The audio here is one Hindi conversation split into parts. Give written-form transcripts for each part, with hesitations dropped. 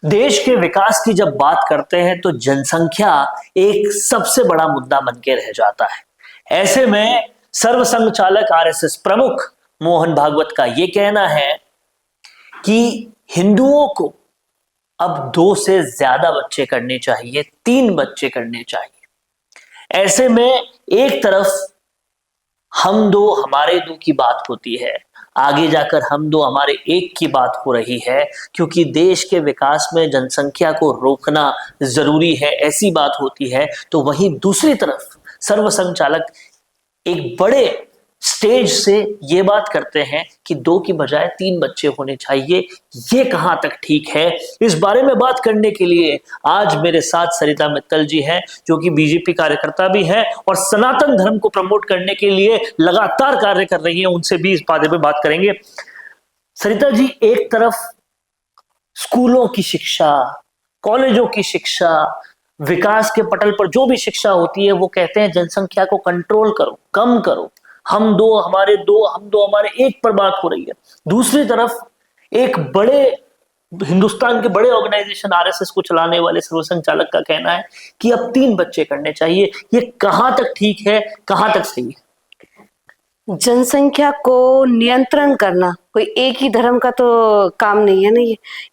देश के विकास की जब बात करते हैं तो जनसंख्या एक सबसे बड़ा मुद्दा बन के रह जाता है। ऐसे में सर्वसंघ चालक आरएसएस प्रमुख मोहन भागवत का यह कहना है कि हिंदुओं को अब 2 से ज्यादा बच्चे करने चाहिए, 3 बच्चे करने चाहिए। ऐसे में एक तरफ हम दो हमारे दो की बात होती है, आगे जाकर हम दो हमारे एक की बात हो रही है, क्योंकि देश के विकास में जनसंख्या को रोकना जरूरी है, ऐसी बात होती है। तो वहीं दूसरी तरफ सर्वसंचालक एक बड़े स्टेज से ये बात करते हैं कि 2 की बजाय 3 बच्चे होने चाहिए। ये कहां तक ठीक है, इस बारे में बात करने के लिए आज मेरे साथ सरिता मित्तल जी हैं, जो कि बीजेपी कार्यकर्ता भी हैं और सनातन धर्म को प्रमोट करने के लिए लगातार कार्य कर रही हैं। उनसे भी इस बारे में बात करेंगे। सरिता जी, एक तरफ स्कूलों की शिक्षा, कॉलेजों की शिक्षा, विकास के पटल पर जो भी शिक्षा होती है, वो कहते हैं जनसंख्या को कंट्रोल करो, कम करो, हम दो हमारे दो, हम दो हमारे एक पर बात हो रही है। दूसरी तरफ एक बड़े हिंदुस्तान के बड़े ऑर्गेनाइजेशन आरएसएस को चलाने वाले सर्वसंघ का कहना है कि अब 3 बच्चे करने चाहिए। ये कहां तक ठीक है, कहां तक सही है? जनसंख्या को नियंत्रण करना कोई एक ही धर्म का तो काम नहीं है ना।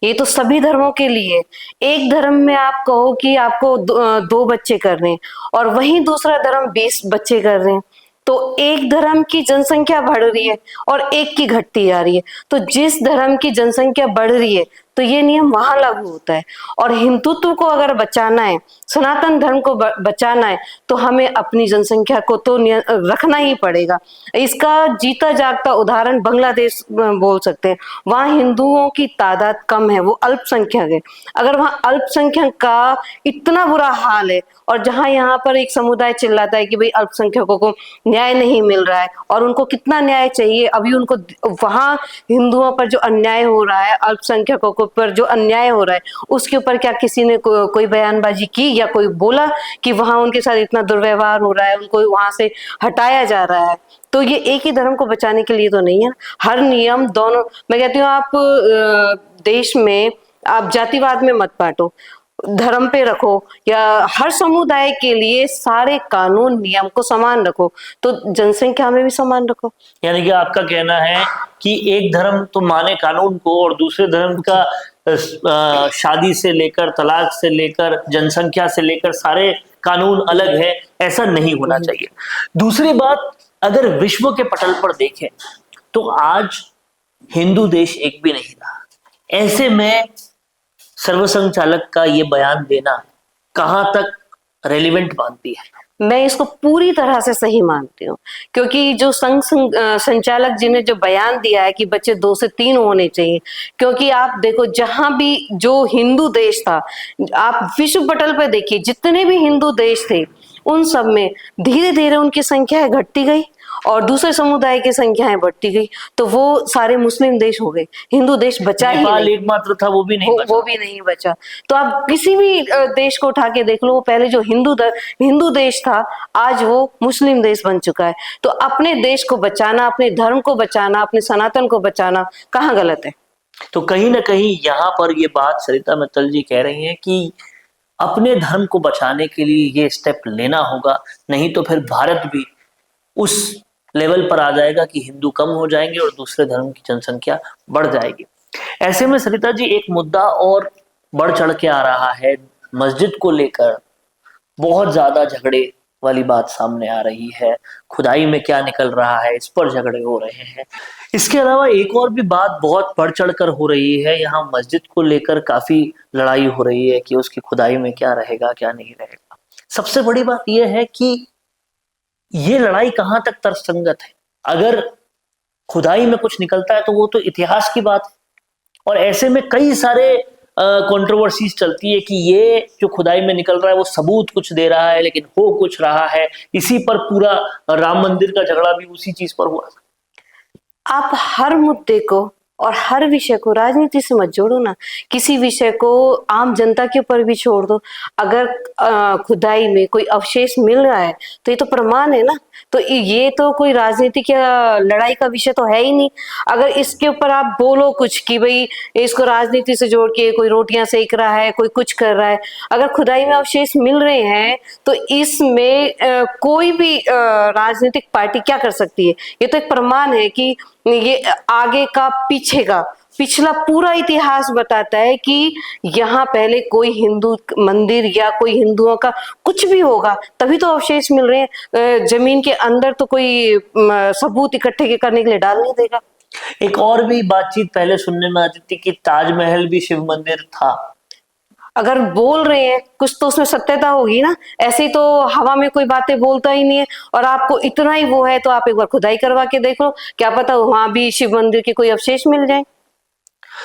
ये तो सभी धर्मों के लिए। एक धर्म में आप कहो कि आपको 2 बच्चे कर रहे हैं और वहीं दूसरा धर्म 20 बच्चे कर रहे हैं, तो एक धर्म की जनसंख्या बढ़ रही है और एक की घटती जा रही है। तो जिस धर्म की जनसंख्या बढ़ रही है तो ये नियम वहां लागू होता है। और हिंदुत्व को अगर बचाना है, सनातन धर्म को बचाना है, तो हमें अपनी जनसंख्या को तो रखना ही पड़ेगा। इसका जीता जागता उदाहरण बांग्लादेश बोल सकते हैं। वहां हिंदुओं की तादाद कम है, वो अल्पसंख्यक है। अगर वहां अल्पसंख्यक का इतना बुरा हाल है और जहां यहाँ पर एक समुदाय चिल्लाता है कि भाई अल्पसंख्यकों को न्याय नहीं मिल रहा है, और उनको कितना न्याय चाहिए, अभी उनको वहां हिंदुओं पर जो अन्याय हो रहा है, अल्पसंख्यकों को पर जो अन्याय हो रहा है, उसके ऊपर क्या किसी ने कोई बयानबाजी की या कोई बोला कि वहां उनके साथ इतना दुर्व्यवहार हो रहा है, उनको वहां से हटाया जा रहा है? तो ये एक ही धर्म को बचाने के लिए तो नहीं है। हर नियम दोनों, मैं कहती हूँ आप देश में आप जातिवाद में मत बांटो, धर्म पे रखो, या हर समुदाय के लिए सारे कानून नियम को समान रखो, तो जनसंख्या में भी समान रखो। यानी कि आपका कहना है कि एक धर्म तो माने कानून को और दूसरे धर्म का शादी से लेकर, तलाक से लेकर, जनसंख्या से लेकर सारे कानून अलग है, ऐसा नहीं होना चाहिए। दूसरी बात, अगर विश्व के पटल पर देखें तो आज हिंदू देश एक भी नहीं रहा। ऐसे में सर्वसंघ चालक का ये बयान देना कहां तक रेलिवेंट मानती है? मैं इसको पूरी तरह से सही मानती हूँ, क्योंकि जो संचालक जी ने जो बयान दिया है कि बच्चे 2 से 3 होने चाहिए, क्योंकि आप देखो जहां भी जो हिंदू देश था, आप विश्व पटल पे देखिए, जितने भी हिंदू देश थे उन सब में धीरे धीरे उनकी संख्याएं घटती गई और दूसरे समुदाय की संख्याएं बढ़ती गई, तो वो सारे मुस्लिम देश हो गए, हिंदू देश बचा ही नहीं। एकमात्र था, वो भी नहीं बचा। वो भी नहीं बचा। तो आप किसी भी देश को उठा के देख लो, वो पहले जो हिंदू देश था, आज वो मुस्लिम देश बन चुका है। तो अपने देश को बचाना, अपने धर्म को बचाना, अपने सनातन को बचाना कहाँ गलत है? तो कहीं ना कहीं यहाँ पर ये बात सरिता मित्तल जी कह रही हैं कि अपने धर्म को बचाने के लिए ये स्टेप लेना होगा, नहीं तो फिर भारत भी उस लेवल पर आ जाएगा कि हिंदू कम हो जाएंगे और दूसरे धर्म की जनसंख्या बढ़ जाएगी। ऐसे में सरिता जी, एक मुद्दा और बढ़ चढ़ के आ रहा है। मस्जिद को लेकर बहुत ज्यादा झगड़े वाली बात सामने आ रही है। खुदाई में क्या निकल रहा है, इस पर झगड़े हो रहे हैं। इसके अलावा एक और भी बात बहुत बढ़ चढ़ कर हो रही है। यहाँ मस्जिद को लेकर काफी लड़ाई हो रही है कि उसकी खुदाई में क्या रहेगा, क्या नहीं रहेगा। सबसे बड़ी बात यह है कि ये लड़ाई कहां तक तर्कसंगत है। अगर खुदाई में कुछ निकलता है तो वो तो इतिहास की बात है, और ऐसे में कई सारे कंट्रोवर्सीज चलती है कि ये जो खुदाई में निकल रहा है वो सबूत कुछ दे रहा है लेकिन हो कुछ रहा है। इसी पर पूरा राम मंदिर का झगड़ा भी उसी चीज पर हुआ। आप हर मुद्दे को और हर विषय को राजनीति से मत जोड़ो ना, किसी विषय को आम जनता के ऊपर भी छोड़ दो। अगर खुदाई में कोई अवशेष मिल रहा है तो ये तो प्रमाण है ना, तो ये तो कोई राजनीतिक या लड़ाई का विषय तो है ही नहीं। अगर इसके ऊपर आप बोलो कुछ कि भाई इसको राजनीति से जोड़ के कोई रोटियां सेक रहा है, कोई कुछ कर रहा है, अगर खुदाई में अवशेष मिल रहे हैं तो इसमें कोई भी राजनीतिक पार्टी क्या कर सकती है? ये तो एक प्रमाण है कि ये आगे का पीछे का पिछला पूरा इतिहास बताता है कि यहाँ पहले कोई हिंदू मंदिर या कोई हिंदुओं का कुछ भी होगा, तभी तो अवशेष मिल रहे हैं। जमीन के अंदर तो कोई सबूत इकट्ठे करने के लिए डाल नहीं देगा। एक और भी बातचीत पहले सुनने में आती थी कि ताजमहल भी शिव मंदिर था। अगर बोल रहे हैं कुछ तो उसमें सत्यता होगी ना, ऐसे ही तो हवा में कोई बातें बोलता ही नहीं है। और आपको इतना ही वो है तो आप एक बार खुदाई करवा के देख लो, क्या पता वहां भी शिव मंदिर के कोई अवशेष मिल जाए।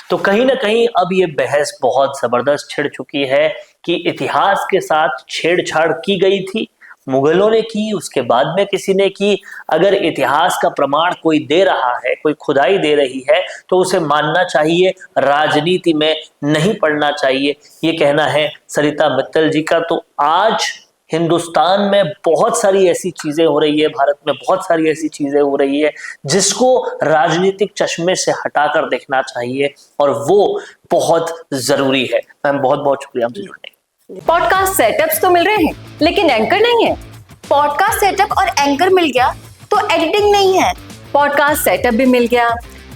तो कहीं ना कहीं अब ये बहस बहुत जबरदस्त छिड़ चुकी है कि इतिहास के साथ छेड़छाड़ की गई थी, मुगलों ने की, उसके बाद में किसी ने की। अगर इतिहास का प्रमाण कोई दे रहा है, कोई खुदाई दे रही है, तो उसे मानना चाहिए, राजनीति में नहीं पड़ना चाहिए। ये कहना है सरिता मित्तल जी का। तो आज हिंदुस्तान में बहुत सारी ऐसी चीजें हो रही है, भारत में बहुत सारी ऐसी चीजें हो रही है जिसको राजनीतिक चश्मे से हटाकर देखना चाहिए, और वो बहुत जरूरी है। मैम बहुत बहुत शुक्रिया हमसे जुड़ने। पॉडकास्ट सेटअप्स तो मिल रहे हैं लेकिन एंकर नहीं है। पॉडकास्ट सेटअप और एंकर मिल गया तो एडिटिंग नहीं है। पॉडकास्ट सेटअप भी मिल गया,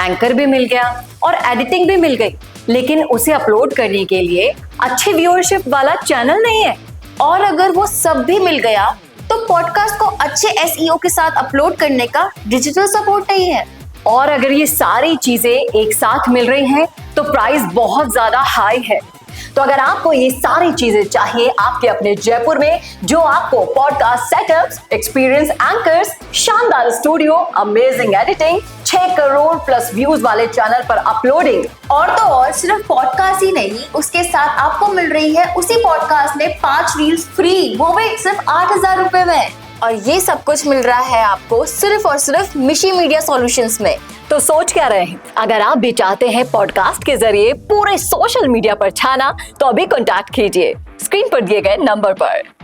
एंकर भी मिल गया और एडिटिंग भी मिल गई, लेकिन उसे अपलोड करने के लिए अच्छी व्यूअरशिप वाला चैनल नहीं है। और अगर वो सब भी मिल गया तो पॉडकास्ट को अच्छे एसईओ के साथ अपलोड करने का डिजिटल सपोर्ट नहीं है। और अगर ये सारी चीजें एक साथ मिल रही हैं तो प्राइस बहुत ज्यादा हाई है। तो अगर आपको ये सारी चीजें चाहिए आपके अपने जयपुर में, जो आपको पॉडकास्ट सेटअप्स, एक्सपीरियंस एंकर्स, शानदार studio, amazing editing, 6 crore plus views वाले चैनल पर अपलोडिंग, और तो और सिर्फ पॉडकास्ट ही नहीं, उसके साथ आपको मिल रही है उसी पॉडकास्ट में 5 रील्स फ्री, वो भी सिर्फ 8,000 रुपए में। और ये सब कुछ मिल रहा है आपको सिर्फ और सिर्फ मिशी मीडिया सॉल्यूशंस में। तो सोच क्या रहे हैं? अगर आप भी चाहते हैं पॉडकास्ट के जरिए पूरे सोशल मीडिया पर छाना, तो अभी कॉन्टैक्ट कीजिए स्क्रीन पर दिए गए नंबर पर।